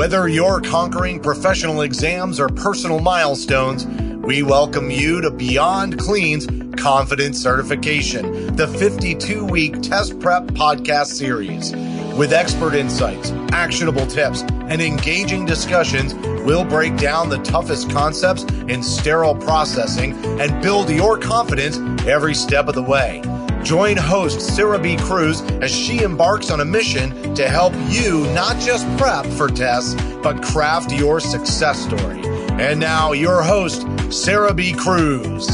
Whether you're conquering professional exams or personal milestones, we welcome you to Beyond Clean's Confidence Certification, the 52-week test prep podcast series. With expert insights, actionable tips, and engaging discussions, we'll break down the toughest concepts in sterile processing and build your confidence every step of the way. Join host Sarah B. Cruz as she embarks on a mission to help you not just prep for tests, but craft your success story. And now your host, Sarah B. Cruz.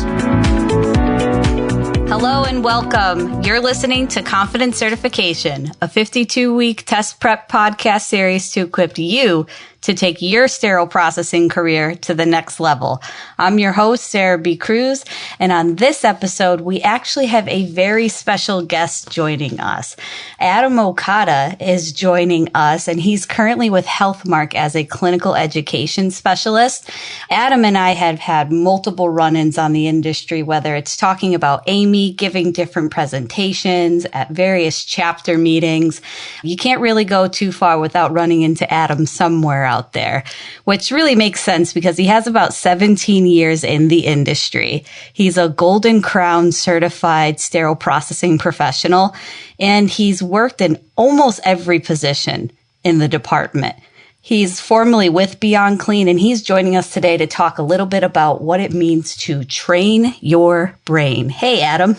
Hello and welcome. You're listening to Confidence Certification, a 52-week test prep podcast series to equip you to take your sterile processing career to the next level. I'm your host, Sarah B. Cruz, and on this episode, we actually have a very special guest joining us. Adam Okada is joining us, and he's currently with Healthmark as a clinical education specialist. Adam and I have had multiple run-ins on the industry, whether it's talking about Amy giving different presentations at various chapter meetings. You can't really go too far without running into Adam somewhere out there, which really makes sense because he has about 17 years in the industry. He's a Golden Crown certified sterile processing professional, and he's worked in almost every position in the department. He's formerly with Beyond Clean, and he's joining us today to talk a little bit about what it means to train your brain. Hey, Adam.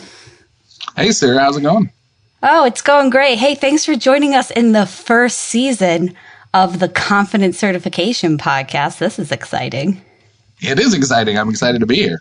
Hey, Sarah. How's it going? Oh, it's going great. Hey, thanks for joining us in the first season of the Confidence Certification podcast. This is exciting. It is exciting. I'm excited to be here.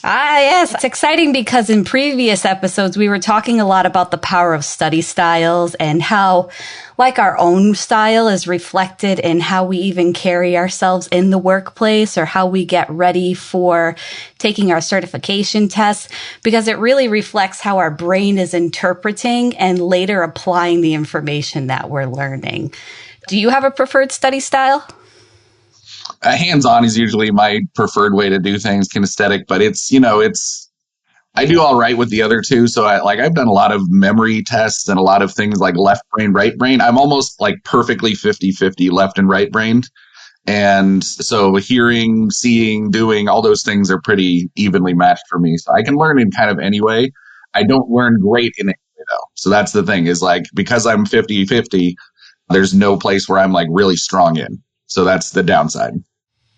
Yes. It's exciting because in previous episodes, we were talking a lot about the power of study styles and how, like, our own style is reflected in how we even carry ourselves in the workplace or how we get ready for taking our certification tests, because it really reflects how our brain is interpreting and later applying the information that we're learning. Do you have a preferred study style? Hands-on is usually my preferred way to do things, kinesthetic, but I do all right with the other two. So I've done a lot of memory tests and a lot of things like left brain, right brain. I'm almost like perfectly 50-50 left and right brained. And so hearing, seeing, doing, all those things are pretty evenly matched for me. So I can learn in kind of any way. I don't learn great in any way though. So that's the thing is like, because I'm 50-50, there's no place where I'm like really strong in. So that's the downside.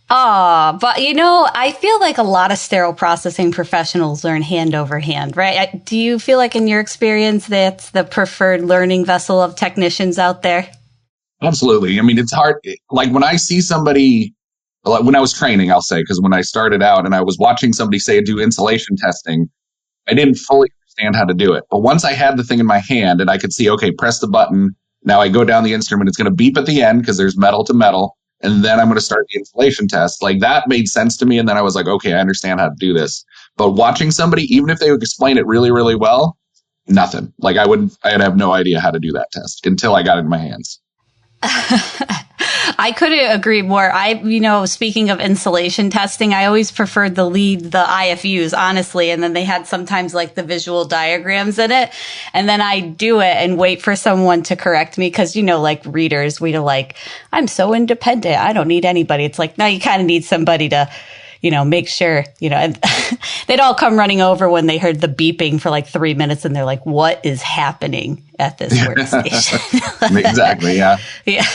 But I feel like a lot of sterile processing professionals learn hand over hand, right? Do you feel like in your experience that's the preferred learning vessel of technicians out there? Absolutely. I mean, it's hard. Like when I see somebody, like when I was training, I'll say, because when I started out and I was watching somebody say do insulation testing, I didn't fully understand how to do it. But once I had the thing in my hand and I could see, okay, press the button. Now I go down the instrument, it's going to beep at the end because there's metal to metal. And then I'm going to start the insulation test. Like that made sense to me. And then I was like, okay, I understand how to do this. But watching somebody, even if they would explain it really, really well, nothing. Like I'd have no idea how to do that test until I got it in my hands. I couldn't agree more. Speaking of insulation testing, I always preferred the IFUs, honestly. And then they had sometimes like the visual diagrams in it. And then I do it and wait for someone to correct me. Cause like readers, I'm so independent. I don't need anybody. It's like, no, you kind of need somebody to, make sure, and they'd all come running over when they heard the beeping for like 3 minutes and they're like, what is happening at this workstation? Exactly. Yeah. Yeah.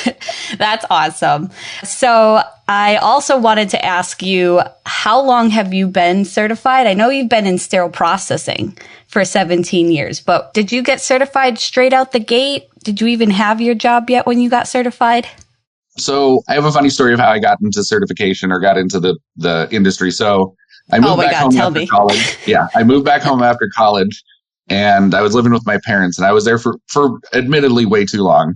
That's awesome. So I also wanted to ask you, how long have you been certified? I know you've been in sterile processing for 17 years, but did you get certified straight out the gate? Did you even have your job yet when you got certified? So I have a funny story of how I got into certification or got into the industry. So I moved back home after college. Yeah, I moved back home after college and I was living with my parents and I was there for admittedly way too long.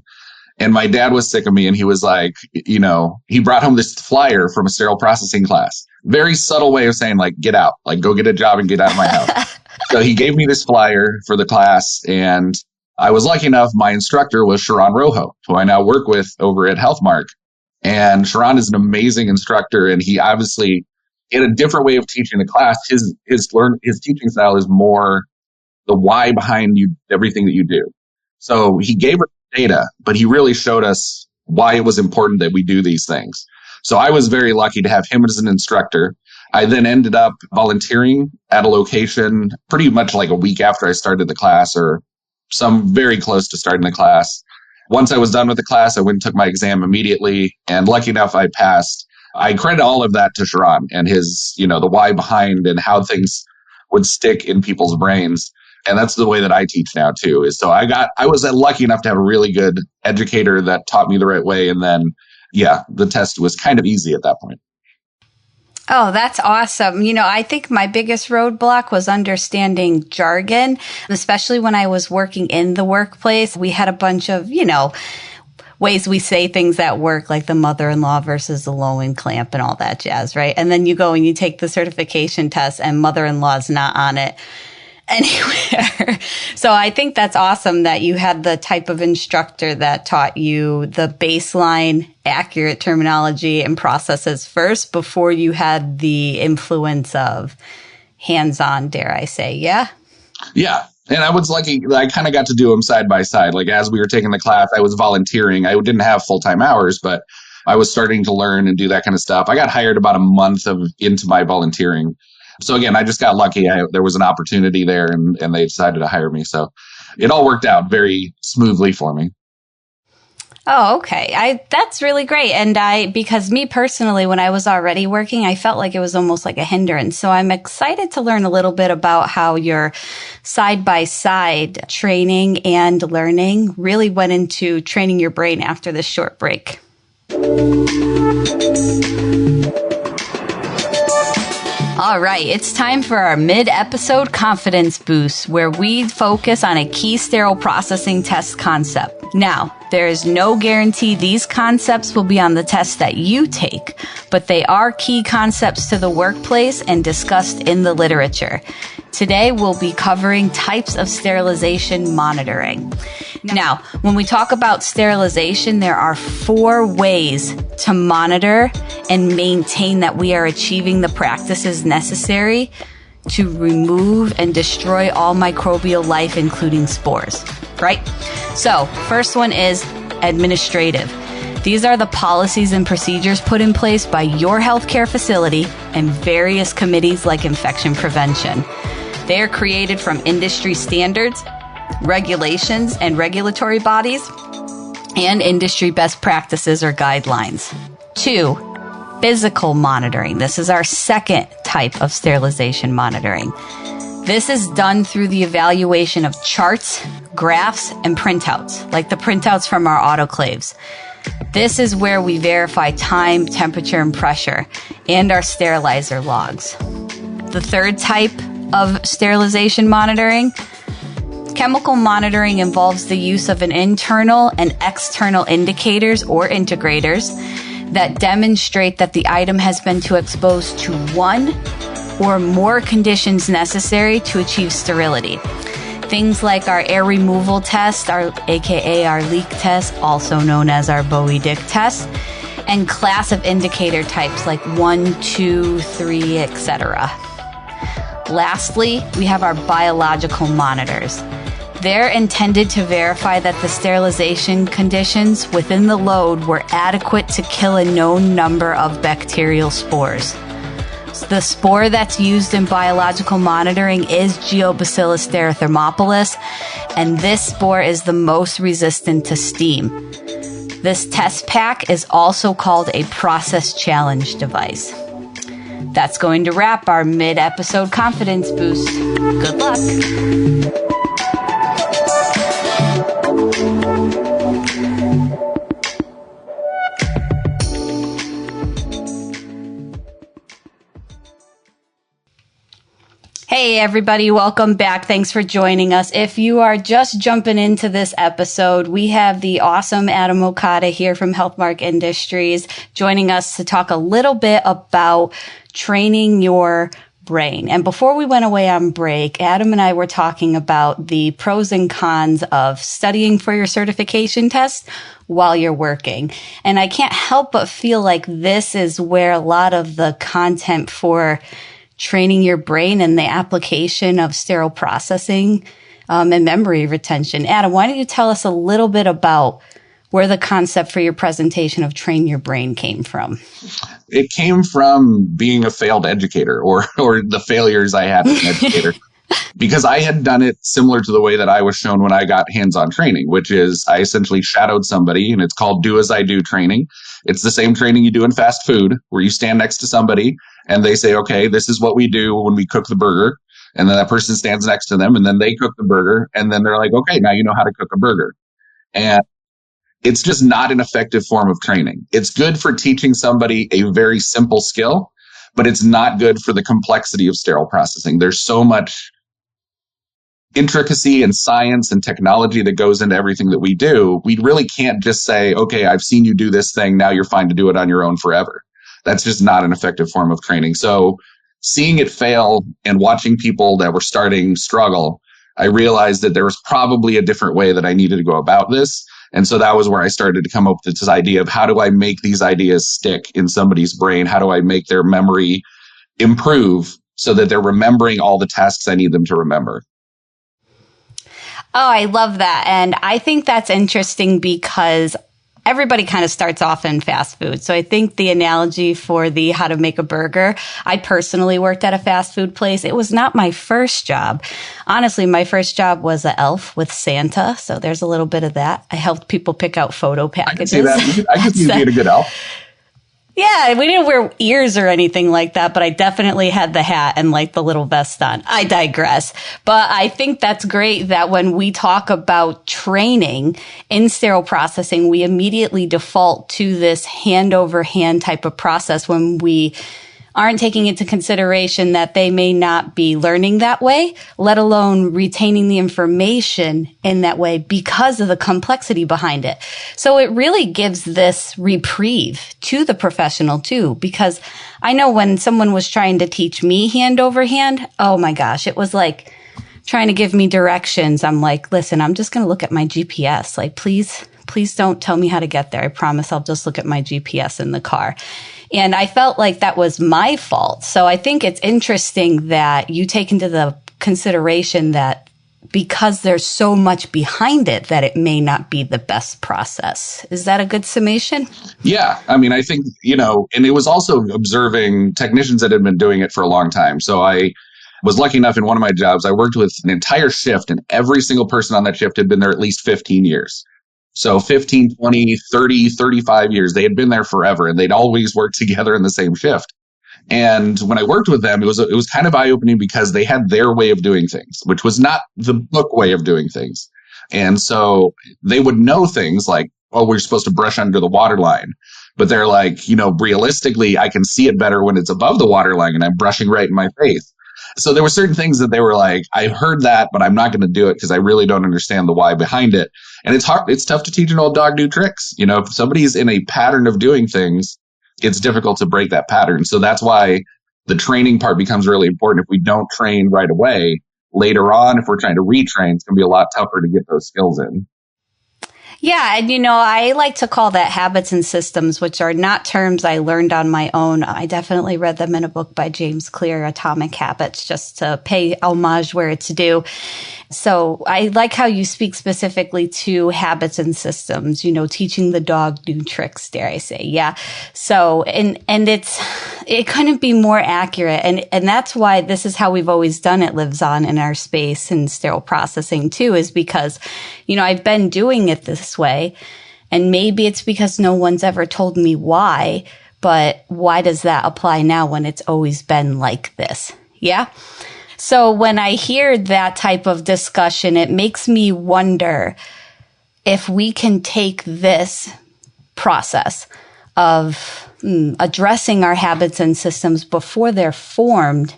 And my dad was sick of me and he was like, he brought home this flyer from a sterile processing class. Very subtle way of saying like, get out, like go get a job and get out of my house. So he gave me this flyer for the class and I was lucky enough, my instructor was Sharon Rojo, who I now work with over at Healthmark. And Sharon is an amazing instructor, and he obviously, in a different way of teaching the class, his teaching style is more the why behind everything that you do. So he gave us data, but he really showed us why it was important that we do these things. So I was very lucky to have him as an instructor. I then ended up volunteering at a location pretty much like a week after I started the class, or some very close to starting the class. Once I was done with the class, I went and took my exam immediately, and lucky enough, I passed. I credit all of that to Sharon and his, the why behind and how things would stick in people's brains. And that's the way that I teach now too. Is so I was lucky enough to have a really good educator that taught me the right way. And then, the test was kind of easy at that point. Oh, that's awesome. I think my biggest roadblock was understanding jargon, especially when I was working in the workplace. We had a bunch of, ways we say things at work, like the mother-in-law versus the low-in clamp and all that jazz, right? And then you go and you take the certification test and mother-in-law is not on it anywhere. So I think that's awesome that you had the type of instructor that taught you the baseline accurate terminology and processes first before you had the influence of hands-on, dare I say. Yeah. Yeah. And I was lucky. I kind of got to do them side by side. Like as we were taking the class, I was volunteering. I didn't have full-time hours, but I was starting to learn and do that kind of stuff. I got hired about a month into my volunteering. So again, I just got lucky. There was an opportunity there and they decided to hire me. So it all worked out very smoothly for me. Oh, okay. That's really great. And because me personally, when I was already working, I felt like it was almost like a hindrance. So I'm excited to learn a little bit about how your side-by-side training and learning really went into training your brain after this short break. All right, it's time for our mid-episode confidence boost, where we focus on a key sterile processing test concept. Now, there is no guarantee these concepts will be on the test that you take, but they are key concepts to the workplace and discussed in the literature. Today, we'll be covering types of sterilization monitoring. Now, when we talk about sterilization, there are 4 ways to monitor and maintain that we are achieving the practices necessary to remove and destroy all microbial life, including spores, right? So, first one is administrative. These are the policies and procedures put in place by your healthcare facility and various committees like infection prevention. They are created from industry standards, regulations, and regulatory bodies, and industry best practices or guidelines. 2, physical monitoring. This is our second type of sterilization monitoring. This is done through the evaluation of charts, graphs, and printouts, like the printouts from our autoclaves. This is where we verify time, temperature, and pressure, and our sterilizer logs. The third type of sterilization monitoring, chemical monitoring, involves the use of an internal and external indicators or integrators that demonstrate that the item has been exposed to one or more conditions necessary to achieve sterility. Things like our air removal test, aka our leak test, also known as our Bowie Dick test, and class of indicator types like 1, 2, 3, etc. Lastly, we have our biological monitors. They're intended to verify that the sterilization conditions within the load were adequate to kill a known number of bacterial spores. The spore that's used in biological monitoring is Geobacillus stherothermophilus, and this spore is the most resistant to steam. This test pack is also called a process challenge device. That's going to wrap our mid-episode confidence boost. Good luck. Hey everybody, welcome back. Thanks for joining us. If you are just jumping into this episode, we have the awesome Adam Okada here from Healthmark Industries joining us to talk a little bit about training your brain. And before we went away on break, Adam and I were talking about the pros and cons of studying for your certification test while you're working. And I can't help but feel like this is where a lot of the content for training your brain and the application of sterile processing and memory retention. Adam, why don't you tell us a little bit about where the concept for your presentation of Train Your Brain came from. It came from being a failed educator or the failures I had as an educator. Because I had done it similar to the way that I was shown when I got hands-on training, which is I essentially shadowed somebody, and it's called do as I do training. It's the same training you do in fast food, where you stand next to somebody and they say, okay, this is what we do when we cook the burger. And then that person stands next to them and then they cook the burger. And then they're like, okay, now you know how to cook a burger. And it's just not an effective form of training. It's good for teaching somebody a very simple skill, but it's not good for the complexity of sterile processing. There's so much intricacy and science and technology that goes into everything that we do. We really can't just say, okay, I've seen you do this thing. Now you're fine to do it on your own forever. That's just not an effective form of training. So seeing it fail and watching people that were starting struggle, I realized that there was probably a different way that I needed to go about this. And so that was where I started to come up with this idea of how do I make these ideas stick in somebody's brain? How do I make their memory improve so that they're remembering all the tasks I need them to remember? Oh, I love that. And I think that's interesting because everybody kind of starts off in fast food. So I think the analogy for the how to make a burger, I personally worked at a fast food place. It was not my first job. Honestly, my first job was an elf with Santa. So there's a little bit of that. I helped people pick out photo packages. I can see that. I can see you being a good elf. Yeah, we didn't wear ears or anything like that, but I definitely had the hat and like the little vest on. I digress. But I think that's great that when we talk about training in sterile processing, we immediately default to this hand over hand type of process when we aren't taking into consideration that they may not be learning that way, let alone retaining the information in that way because of the complexity behind it. So it really gives this reprieve to the professional too, because I know when someone was trying to teach me hand over hand, oh my gosh, it was like trying to give me directions. I'm like, listen, I'm just going to look at my GPS. Like, please don't tell me how to get there. I promise I'll just look at my GPS in the car. And I felt like that was my fault. So I think it's interesting that you take into the consideration that because there's so much behind it, that it may not be the best process. Is that a good summation? Yeah. I mean, I think, and it was also observing technicians that had been doing it for a long time. So I was lucky enough in one of my jobs, I worked with an entire shift and every single person on that shift had been there at least 15 years. So 15, 20, 30, 35 years, they had been there forever and they'd always worked together in the same shift. And when I worked with them, it was kind of eye-opening because they had their way of doing things, which was not the book way of doing things. And so they would know things like, oh, we're supposed to brush under the water line. But they're like, realistically, I can see it better when it's above the water line and I'm brushing right in my face. So there were certain things that they were like, I heard that, but I'm not going to do it because I really don't understand the why behind it. And it's hard. It's tough to teach an old dog new tricks. If somebody's in a pattern of doing things, it's difficult to break that pattern. So that's why the training part becomes really important. If we don't train right away, later on, if we're trying to retrain, it's going to be a lot tougher to get those skills in. Yeah. And, I like to call that habits and systems, which are not terms I learned on my own. I definitely read them in a book by James Clear, Atomic Habits, just to pay homage where it's due. So I like how you speak specifically to habits and systems, teaching the dog new tricks, dare I say. Yeah. So, and it couldn't be more accurate. And that's why this is how we've always done it, lives on in our space in sterile processing too, is because, I've been doing it this way. And maybe it's because no one's ever told me why, but why does that apply now when it's always been like this? Yeah. So when I hear that type of discussion, it makes me wonder if we can take this process of addressing our habits and systems before they're formed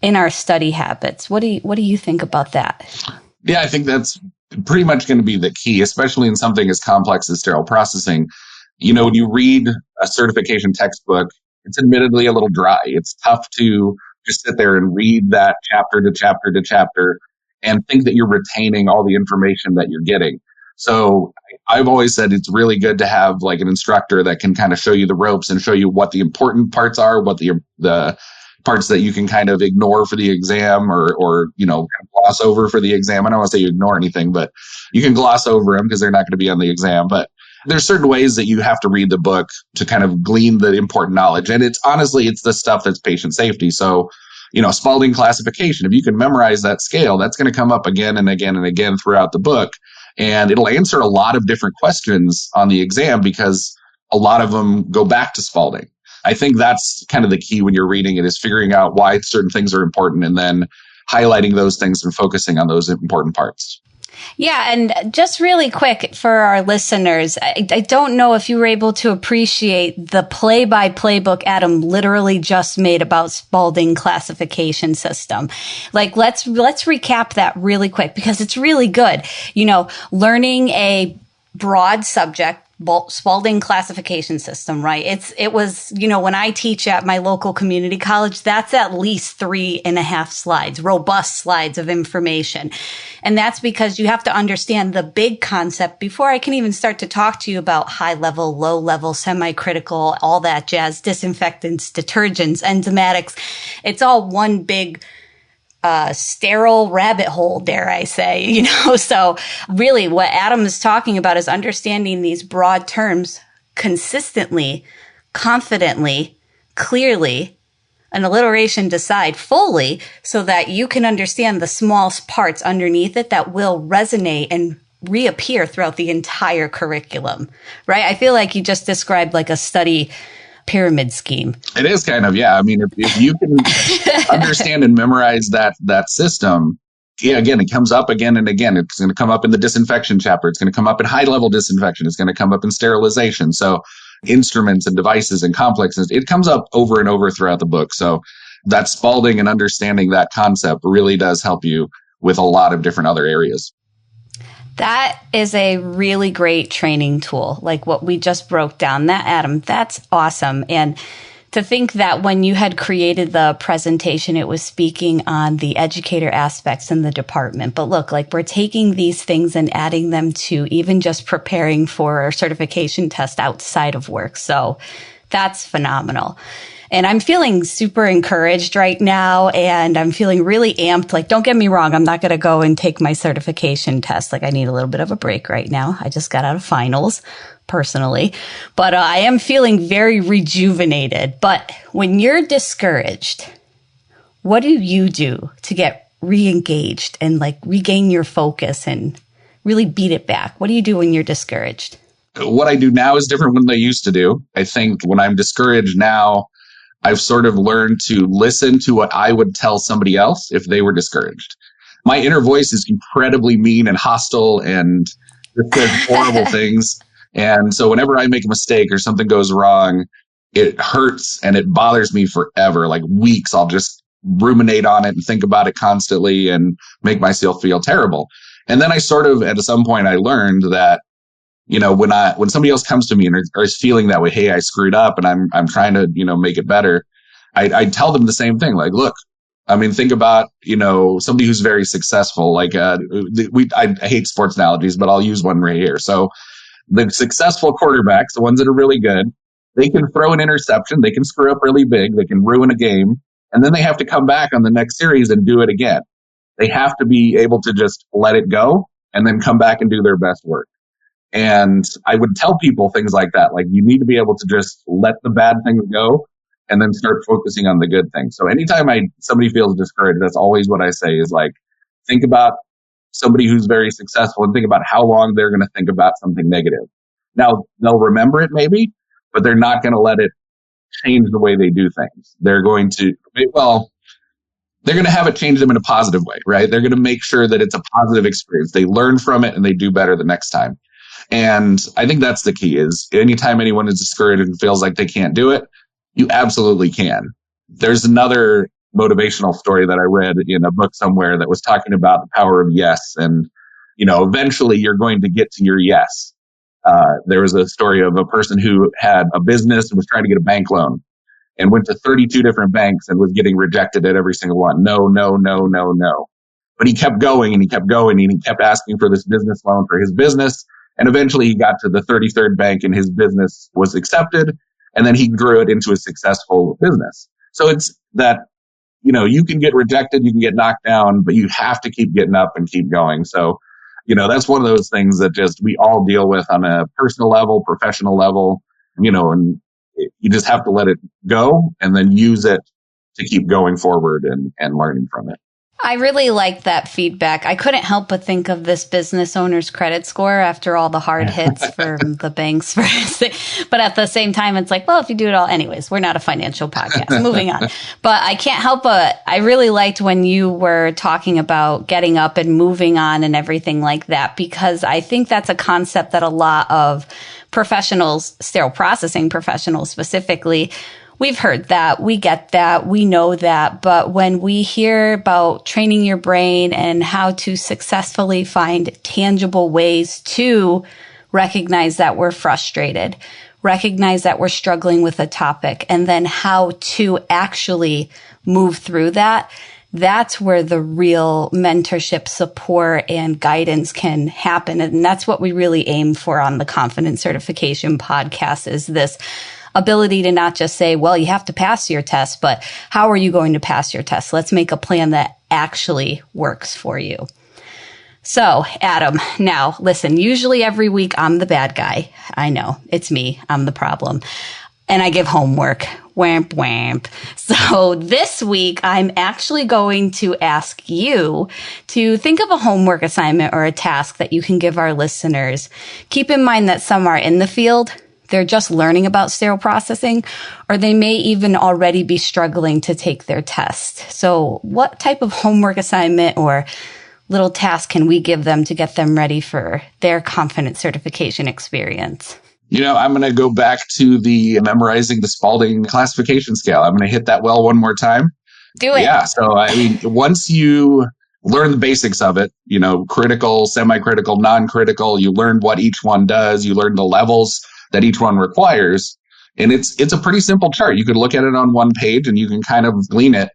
in our study habits. What do you think about that? Yeah, I think that's pretty much going to be the key, especially in something as complex as sterile processing. When you read a certification textbook, it's admittedly a little dry. It's tough to just sit there and read that chapter to chapter to chapter and think that you're retaining all the information that you're getting. So I've always said it's really good to have like an instructor that can kind of show you the ropes and show you what the important parts are, what the parts that you can kind of ignore for the exam or gloss over for the exam. I don't want to say you ignore anything, but you can gloss over them because they're not going to be on the exam. But there's certain ways that you have to read the book to kind of glean the important knowledge. And it's the stuff that's patient safety. So, Spalding classification, if you can memorize that scale, that's going to come up again and again and again throughout the book. And it'll answer a lot of different questions on the exam because a lot of them go back to Spalding. I think that's kind of the key when you're reading it, is figuring out why certain things are important and then highlighting those things and focusing on those important parts. Yeah. And just really quick for our listeners, I don't know if you were able to appreciate the play-by-play book Adam literally just made about Spalding classification system. Like, let's recap that really quick because it's really good. Learning a broad subject, Spalding classification system, right? It was, when I teach at my local community college, that's at least 3.5 slides, robust slides of information. And that's because you have to understand the big concept before I can even start to talk to you about high level, low level, semi-critical, all that jazz, disinfectants, detergents, enzymatics. It's all one big sterile rabbit hole, dare I say, So really what Adam is talking about is understanding these broad terms consistently, confidently, clearly, an alliteration decide fully so that you can understand the small parts underneath it that will resonate and reappear throughout the entire curriculum, right? I feel like you just described like a study pyramid scheme. It is kind of, yeah. I mean, if you can understand and memorize that system, again, it comes up again and again. It's going to come up in the disinfection chapter. It's going to come up in high-level disinfection. It's going to come up in sterilization. So instruments and devices and complexes, it comes up over and over throughout the book. So that Spalding and understanding that concept really does help you with a lot of different other areas. That is a really great training tool, like what we just broke down. That, Adam, that's awesome. And to think that when you had created the presentation, it was speaking on the educator aspects in the department. But look, like we're taking these things and adding them to even just preparing for a certification test outside of work. So that's phenomenal. And I'm feeling super encouraged right now, and I'm feeling really amped. Like, don't get me wrong, I'm not going to go and take my certification test. Like, I need a little bit of a break right now. I just got out of finals, personally. But I am feeling very rejuvenated. But when you're discouraged, what do you do to get re-engaged and, like, regain your focus and really beat it back? What do you do when you're discouraged? What I do now is different than I used to do. I think when I'm discouraged now, I've sort of learned to listen to what I would tell somebody else if they were discouraged. My inner voice is incredibly mean and hostile and it says horrible things. And so whenever I make a mistake or something goes wrong, it hurts and it bothers me forever. Like weeks, I'll just ruminate on it and think about it constantly and make myself feel terrible. And then I sort of, at some point, I learned that, when somebody else comes to me and is feeling that way, hey, I screwed up and I'm trying to, make it better. I tell them the same thing. Like, look, I mean, think about, somebody who's very successful. Like, I hate sports analogies, but I'll use one right here. So the successful quarterbacks, the ones that are really good, they can throw an interception. They can screw up really big. They can ruin a game. And then they have to come back on the next series and do it again. They have to be able to just let it go and then come back and do their best work. And I would tell people things like that. Like, you need to be able to just let the bad things go and then start focusing on the good things. So anytime somebody feels discouraged, that's always what I say is like, think about somebody who's very successful and think about how long they're going to think about something negative. Now, they'll remember it maybe, but they're not going to let it change the way they do things. They're going to have it change them in a positive way, right? They're going to make sure that it's a positive experience. They learn from it and they do better the next time. And I think that's the key is anytime anyone is discouraged and feels like they can't do it, you absolutely can. There's another motivational story that I read in a book somewhere that was talking about the power of yes. And, eventually you're going to get to your yes. There was a story of a person who had a business and was trying to get a bank loan and went to 32 different banks and was getting rejected at every single one. No, no, no, no, no. But he kept going and he kept going and he kept asking for this business loan for his business. And eventually he got to the 33rd bank and his business was accepted. And then he grew it into a successful business. So it's that, you can get rejected, you can get knocked down, but you have to keep getting up and keep going. So, that's one of those things that just we all deal with on a personal level, professional level, and you just have to let it go and then use it to keep going forward and learning from it. I really like that feedback. I couldn't help but think of this business owner's credit score after all the hard hits from the banks. But at the same time, it's like, well, if you do it all, anyways, we're not a financial podcast. Moving on. But I can't help but I really liked when you were talking about getting up and moving on and everything like that, because I think that's a concept that a lot of professionals, sterile processing professionals specifically, we've heard that, we get that, we know that, but when we hear about training your brain and how to successfully find tangible ways to recognize that we're frustrated, recognize that we're struggling with a topic, and then how to actually move through that, that's where the real mentorship, support, and guidance can happen. And that's what we really aim for on the Confidence Certification podcast, is this ability to not just say, well, you have to pass your test, but how are you going to pass your test? Let's make a plan that actually works for you. So, Adam, now listen, usually every week I'm the bad guy. I know, it's me. I'm the problem. And I give homework. Whamp, whamp. So this week, I'm actually going to ask you to think of a homework assignment or a task that you can give our listeners. Keep in mind that some are in the field. They're just learning about sterile processing, or they may even already be struggling to take their test. So what type of homework assignment or little task can we give them to get them ready for their confidence certification experience? I'm going to go back to the memorizing the Spalding classification scale. I'm going to hit that well one more time. Do it. Yeah. So, once you learn the basics of it, critical, semi-critical, non-critical, you learn what each one does, you learn the levels that each one requires. And it's a pretty simple chart. You could look at it on one page and you can kind of glean it.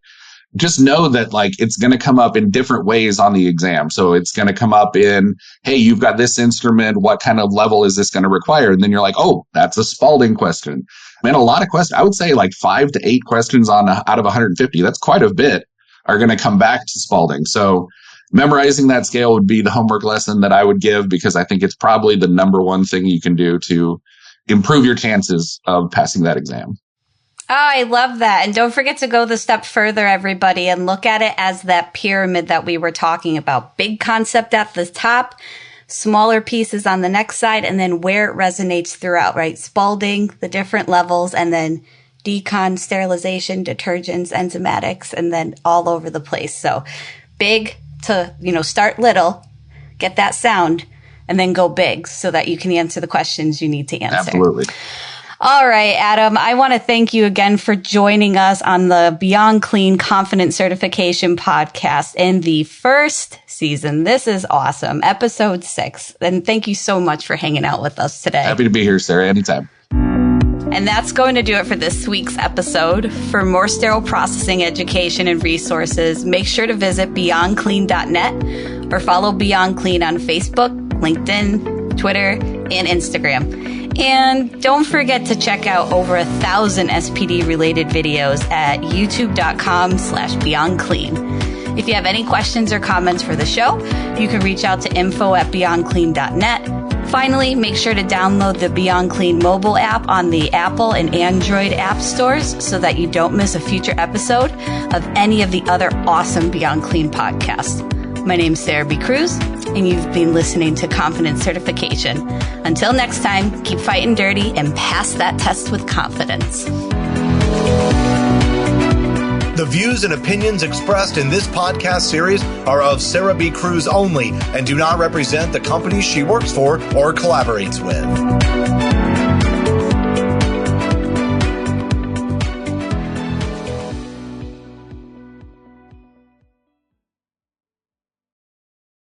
Just know that it's going to come up in different ways on the exam. So it's going to come up in, hey, you've got this instrument. What kind of level is this going to require? And then you're like, oh, that's a Spalding question. Man, a lot of questions, I would say 5 to 8 questions out of 150. That's quite a bit are going to come back to Spalding. So memorizing that scale would be the homework lesson that I would give, because I think it's probably the number one thing you can do to improve your chances of passing that exam. Oh, I love that. And don't forget to go the step further, everybody, and look at it as that pyramid that we were talking about. Big concept at the top, smaller pieces on the next side, and then where it resonates throughout, right? Spalding, the different levels, and then decon, sterilization, detergents, enzymatics, and then all over the place. So big to, start little, get that sound, and then go big so that you can answer the questions you need to answer. Absolutely. All right, Adam, I want to thank you again for joining us on the Beyond Clean Confidence Certification podcast in the first season. This is awesome. Episode 6. And thank you so much for hanging out with us today. Happy to be here, Sarah. Anytime. And that's going to do it for this week's episode. For more sterile processing education and resources, make sure to visit beyondclean.net or follow Beyond Clean on Facebook, LinkedIn, Twitter, and Instagram. And don't forget to check out over 1,000 SPD related videos at youtube.com/beyondclean. If you have any questions or comments for the show, you can reach out to info@beyondclean.net. Finally, make sure to download the Beyond Clean mobile app on the Apple and Android app stores so that you don't miss a future episode of any of the other awesome Beyond Clean podcasts. My name's Sarah B. Cruz, and you've been listening to Confidence Certification. Until next time, keep fighting dirty and pass that test with confidence. The views and opinions expressed in this podcast series are of Sarah B. Cruz only and do not represent the companies she works for or collaborates with.